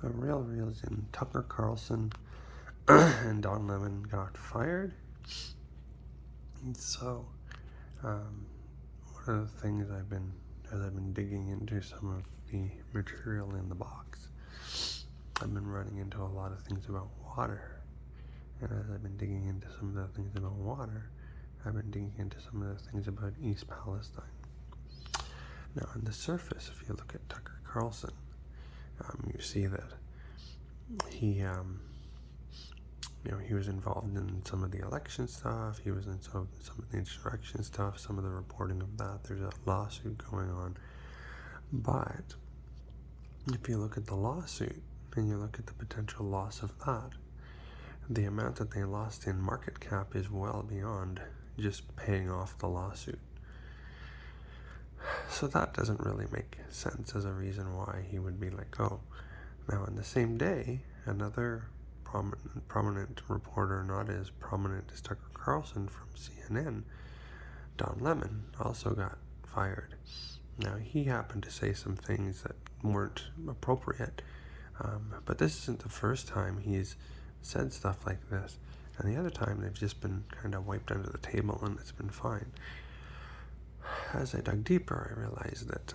The real reason Tucker Carlson and Don Lemon got fired. And so, one of the things as I've been digging into some of the material in the box, I've been running into a lot of things about water. And as I've been digging into some of the things about water, I've been digging into some of the things about East Palastine. Now, on the surface, if you look at Tucker Carlson, you see that he was involved in some of the election stuff. He was in some of the insurrection stuff, some of the reporting of that. There's a lawsuit going on. But if you look at the lawsuit and you look at the potential loss of that, the amount that they lost in market cap is well beyond just paying off the lawsuit. So that doesn't really make sense as a reason why he would be let go. Now, on the same day, another prominent reporter, not as prominent as Tucker Carlson from CNN, Don Lemon, also got fired. Now, he happened to say some things that weren't appropriate, but this isn't the first time he's said stuff like this, and the other time they've just been kind of wiped under the table and it's been fine. As I dug deeper, I realized that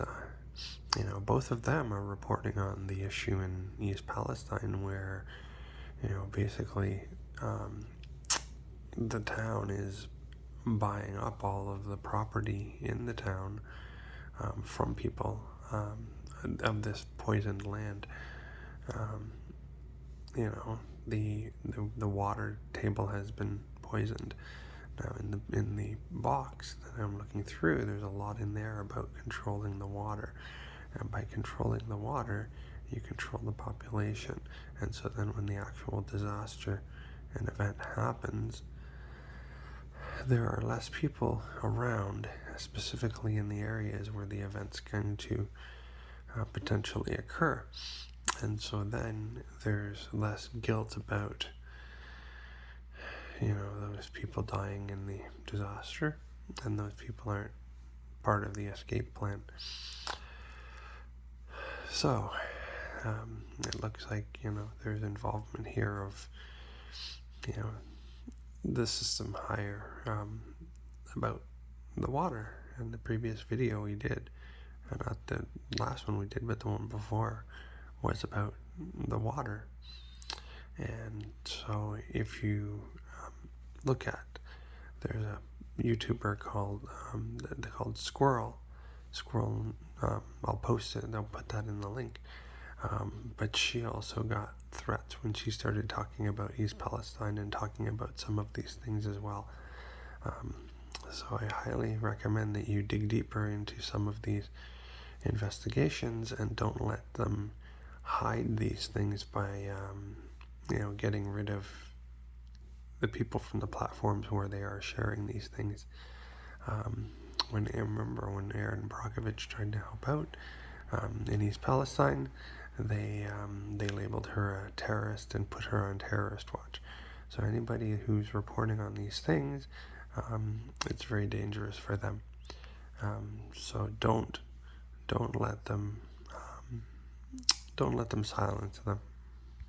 both of them are reporting on the issue in East Palastine where basically the town is buying up all of the property in the town from people of this poisoned land. The water table has been poisoned. Now, in the box that I'm looking through, there's a lot in there about controlling the water, and by controlling the water, you control the population. And so then, when the actual disaster and event happens, there are less people around, specifically in the areas where the event's going to potentially occur. And so then there's less guilt about those people dying in the disaster, and those people aren't part of the escape plan. So it looks like there's involvement here of the system higher about the water. And the previous video we did, and not the last one we did, but the one before, was about the water. And so if you look at, there's a YouTuber called Squirrel. I'll post it, I'll put that in the link. But she also got threats when she started talking about East Palestine and talking about some of these things as well. So I highly recommend that you dig deeper into some of these investigations and don't let them hide these things by getting rid of the people from the platforms where they are sharing these things. When Erin Brockovich tried to help out in East Palestine, they labeled her a terrorist and put her on terrorist watch. So anybody who's reporting on these things, it's very dangerous for them. So don't let them silence them.